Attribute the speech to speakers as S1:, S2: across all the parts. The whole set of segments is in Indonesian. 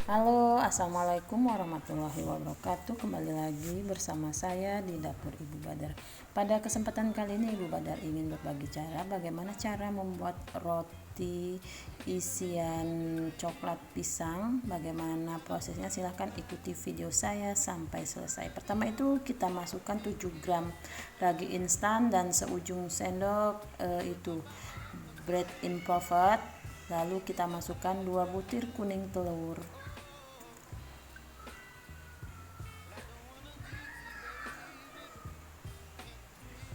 S1: Halo, assalamualaikum warahmatullahi wabarakatuh. Kembali lagi bersama saya di dapur Ibu Badar. Pada kesempatan kali ini Ibu Badar ingin berbagi bagaimana cara membuat roti isian coklat pisang. Bagaimana prosesnya, silahkan ikuti video saya sampai selesai. Pertama itu kita masukkan 7 gram ragi instan dan seujung sendok itu bread improvised. Lalu kita masukkan 2 butir kuning telur.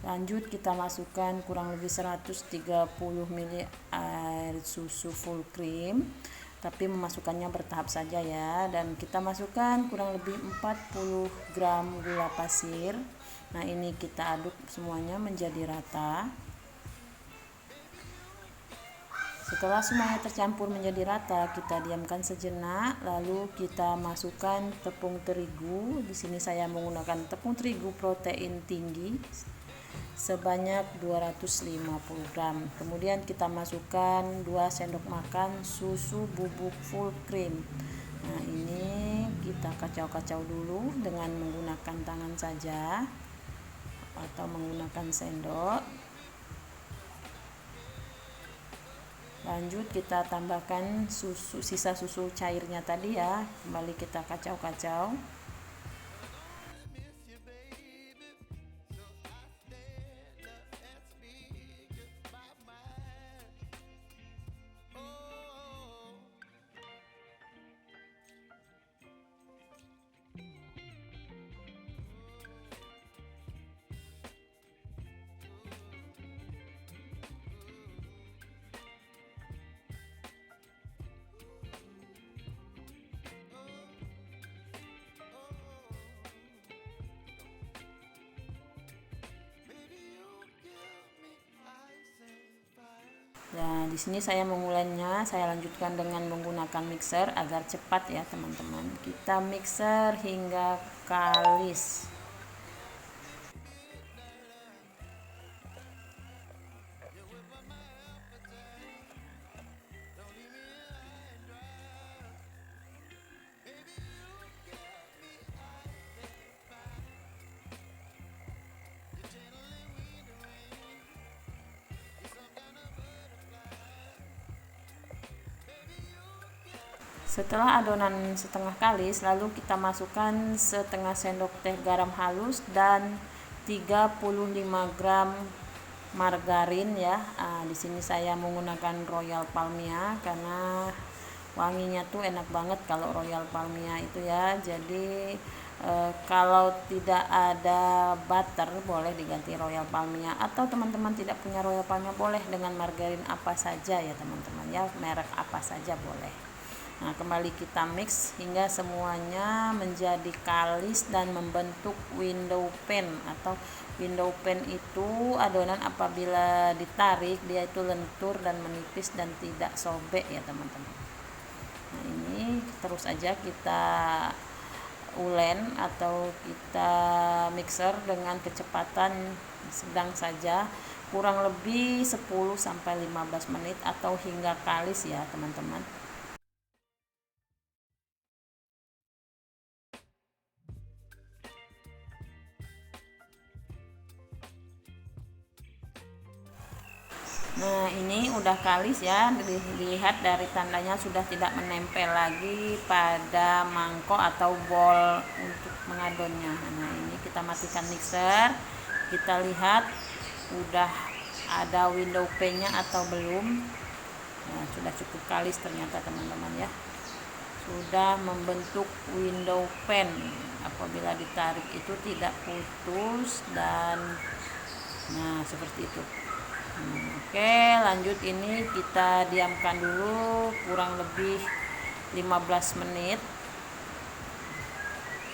S1: Lanjut kita masukkan kurang lebih 130 ml air susu full cream, tapi memasukkannya bertahap saja ya. Dan kita masukkan kurang lebih 40 gram gula pasir. Nah, ini kita aduk semuanya menjadi rata. Setelah semuanya tercampur menjadi rata, kita diamkan sejenak, lalu kita masukkan tepung terigu. Di sini saya menggunakan tepung terigu protein tinggi sebanyak 250 gram. Kemudian kita masukkan 2 sendok makan susu bubuk full cream. Nah, ini kita kacau-kacau dulu dengan menggunakan tangan saja atau menggunakan sendok. Lanjut kita tambahkan sisa susu cairnya tadi ya. Kembali kita kacau-kacau. Nah, di sini saya mengulainya, saya lanjutkan dengan menggunakan mixer agar cepat ya teman-teman. Kita mixer hingga kalis. Setelah adonan setengah kalis, lalu kita masukkan setengah sendok teh garam halus dan 35 gram margarin ya. Di sini saya menggunakan Royal Palmia karena wanginya tuh enak banget kalau Royal Palmia itu ya. Jadi kalau tidak ada butter boleh diganti Royal Palmia, atau teman-teman tidak punya Royal Palmia boleh dengan margarin apa saja ya teman-teman ya, merek apa saja boleh. Nah, kembali kita mix hingga semuanya menjadi kalis dan membentuk window pan. Atau window pan itu adonan apabila ditarik dia itu lentur dan menipis dan tidak sobek ya teman-teman. Nah, ini terus aja kita ulen atau kita mixer dengan kecepatan sedang saja, kurang lebih 10-15 menit atau hingga kalis ya teman-teman. Nah, ini udah kalis ya, dilihat dari tandanya sudah tidak menempel lagi pada mangkok atau bowl untuk mengadonnya. Nah, ini kita matikan mixer, kita lihat udah ada window pan-nya atau belum. Nah, sudah cukup kalis ternyata teman-teman ya, sudah membentuk window pan. Apabila ditarik itu tidak putus dan nah seperti itu. Oke, lanjut ini kita diamkan dulu kurang lebih 15 menit.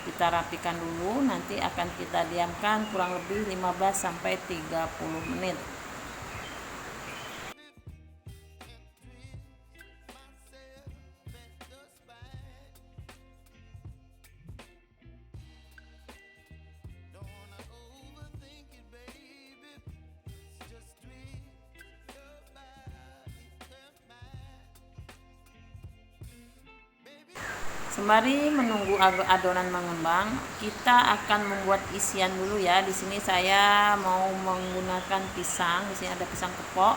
S1: Kita rapikan dulu, nanti akan kita diamkan kurang lebih 15-30 menit. Sembari menunggu adonan mengembang, kita akan membuat isian dulu ya. Di sini saya mau menggunakan pisang. Di sini ada pisang kepok.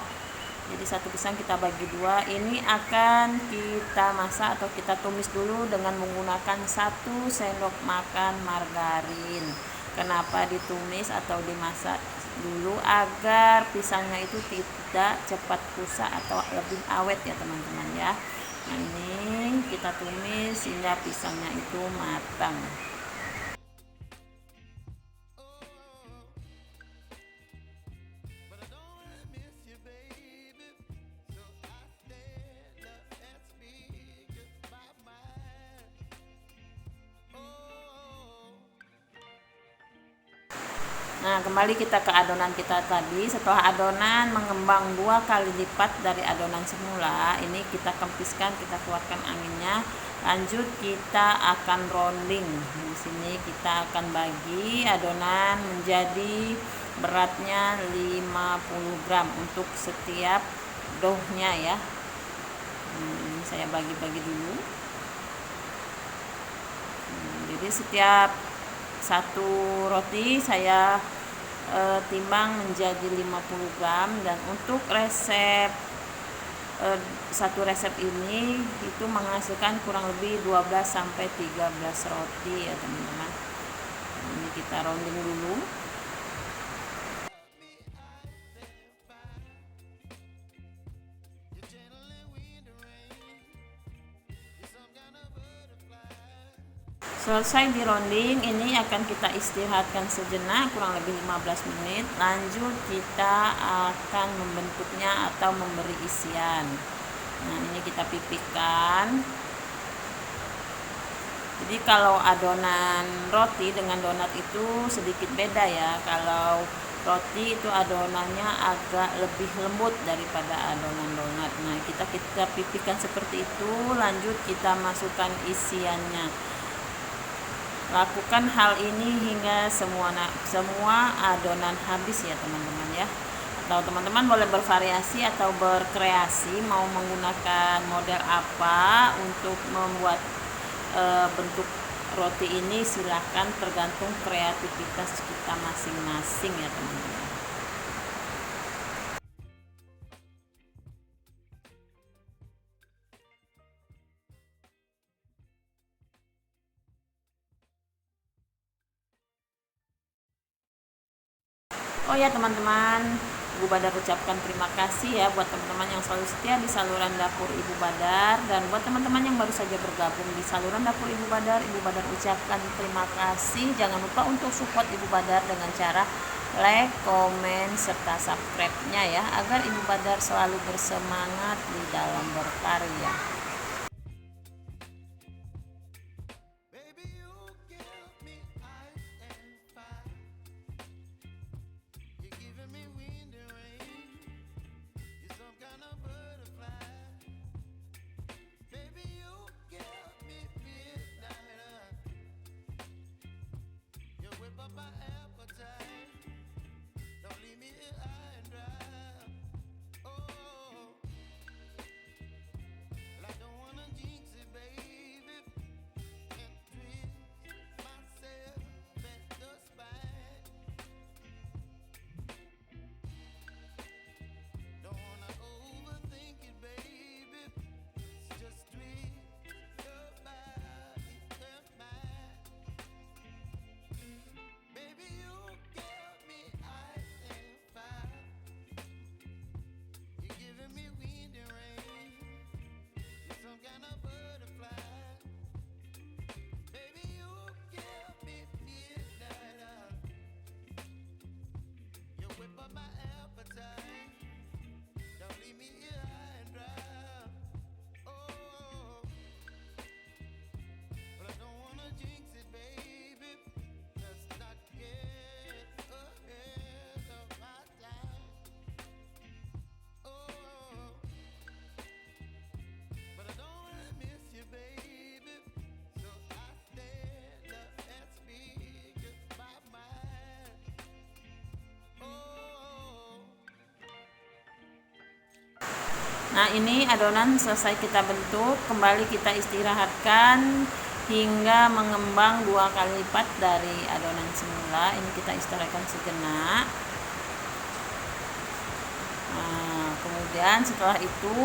S1: Jadi satu pisang kita bagi dua. Ini akan kita masak atau kita tumis dulu dengan menggunakan 1 sendok makan margarin. Kenapa ditumis atau dimasak dulu? Agar pisangnya itu tidak cepat rusak atau lebih awet ya teman-teman ya. Nah ini kita tumis hingga pisangnya itu matang. Nah, kembali kita ke adonan kita tadi. Setelah adonan mengembang 2 kali lipat dari adonan semula, ini kita kempiskan, kita keluarkan anginnya. Lanjut kita akan rounding. Di sini kita akan bagi adonan menjadi beratnya 50 gram untuk setiap doughnya ya. Ini saya bagi-bagi dulu. Jadi setiap satu roti saya timbang menjadi 50 gram, dan untuk resep satu resep ini itu menghasilkan kurang lebih 12 sampai 13 roti ya teman-teman. Ini kita rounding dulu. Selesai di rounding, ini akan kita istirahatkan sejenak kurang lebih 15 menit. Lanjut kita akan membentuknya atau memberi isian. Nah ini kita pipihkan. Jadi kalau adonan roti dengan donat itu sedikit beda ya. Kalau roti itu adonannya agak lebih lembut daripada adonan donat. Nah kita pipihkan seperti itu. Lanjut kita masukkan isiannya. Lakukan hal ini hingga semua adonan habis ya teman-teman ya. Atau teman-teman boleh bervariasi atau berkreasi mau menggunakan model apa untuk membuat bentuk roti ini, silahkan, tergantung kreativitas kita masing-masing ya teman-teman. Oh ya teman-teman, Ibu Badar ucapkan terima kasih ya buat teman-teman yang selalu setia di saluran dapur Ibu Badar, dan buat teman-teman yang baru saja bergabung di saluran dapur Ibu Badar ucapkan terima kasih. Jangan lupa untuk support Ibu Badar dengan cara like, komen, serta subscribe-nya ya, agar Ibu Badar selalu bersemangat di dalam berkarya. Nah ini adonan selesai kita bentuk, kembali kita istirahatkan hingga mengembang 2 kali lipat dari adonan semula. Ini kita istirahatkan sejenak. Nah, kemudian setelah itu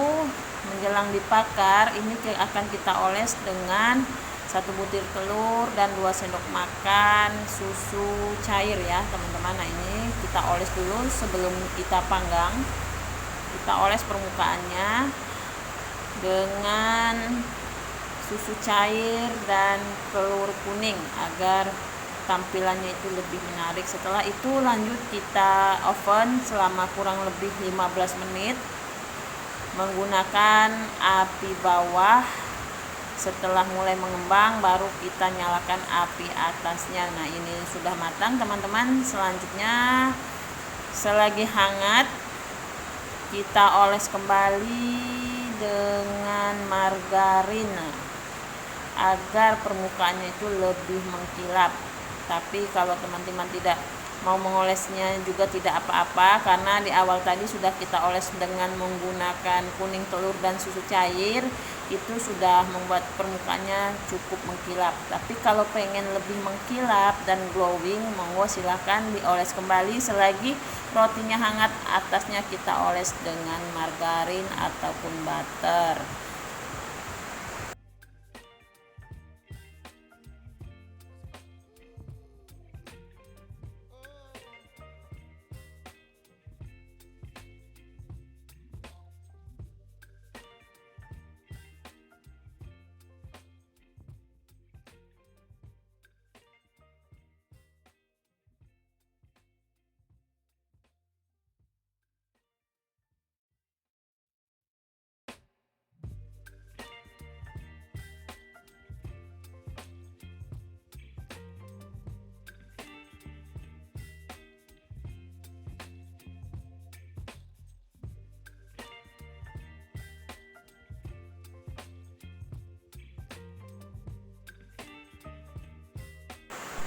S1: menjelang dibakar, ini akan kita oles dengan 1 butir telur dan 2 sendok makan susu cair ya teman-teman. Nah, ini kita oles dulu sebelum kita panggang. Kita oles permukaannya dengan susu cair dan telur kuning agar tampilannya itu lebih menarik. Setelah itu lanjut kita oven selama kurang lebih 15 menit menggunakan api bawah. Setelah mulai mengembang baru kita nyalakan api atasnya. Nah, ini sudah matang teman-teman. Selanjutnya selagi hangat kita oles kembali dengan margarin agar permukaannya itu lebih mengkilap. Tapi kalau teman-teman tidak mau mengolesnya juga tidak apa-apa, karena di awal tadi sudah kita oles dengan menggunakan kuning telur dan susu cair, itu sudah membuat permukaannya cukup mengkilap. Tapi kalau pengen lebih mengkilap dan glowing, monggo silahkan dioles kembali selagi rotinya hangat. Atasnya kita oles dengan margarin ataupun butter.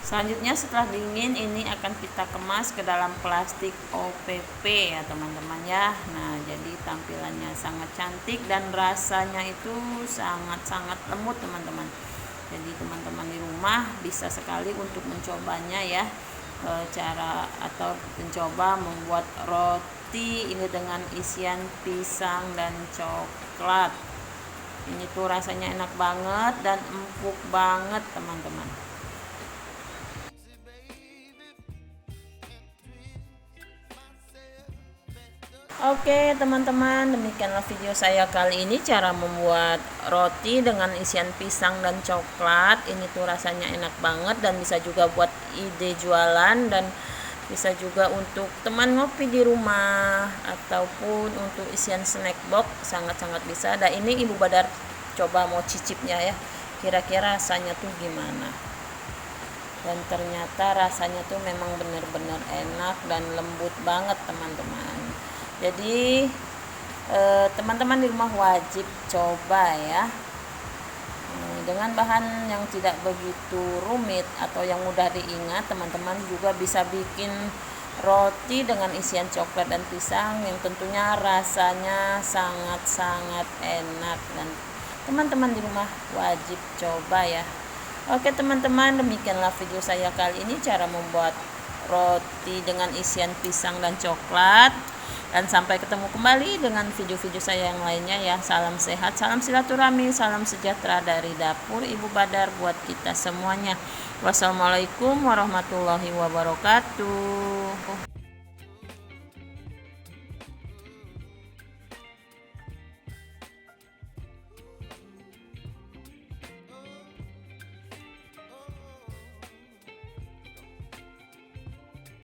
S1: Selanjutnya setelah dingin ini akan kita kemas ke dalam plastik OPP ya teman-teman ya. Nah, jadi tampilannya sangat cantik dan rasanya itu sangat-sangat lembut teman-teman. Jadi teman-teman di rumah bisa sekali untuk mencobanya ya, cara atau mencoba membuat roti ini dengan isian pisang dan coklat. Ini tuh rasanya enak banget dan empuk banget teman-teman. Oke teman-teman, demikianlah video saya kali ini, cara membuat roti dengan isian pisang dan coklat. Ini tuh rasanya enak banget dan bisa juga buat ide jualan, dan bisa juga untuk teman ngopi di rumah ataupun untuk isian snack box, sangat-sangat bisa. Dan ini Ibu Badar coba mau cicipnya ya, kira-kira rasanya tuh gimana. Dan ternyata rasanya tuh memang benar-benar enak dan lembut banget teman-teman. Jadi teman-teman di rumah wajib coba ya, dengan bahan yang tidak begitu rumit atau yang mudah diingat. Teman-teman juga bisa bikin roti dengan isian coklat dan pisang yang tentunya rasanya sangat-sangat enak, dan teman-teman di rumah wajib coba ya. Oke teman-teman, demikianlah video saya kali ini, cara membuat roti dengan isian pisang dan coklat. Dan sampai ketemu kembali dengan video-video saya yang lainnya ya. Salam sehat, salam silaturahmi, salam sejahtera dari dapur Ibu Badar buat kita semuanya. Wassalamualaikum warahmatullahi wabarakatuh.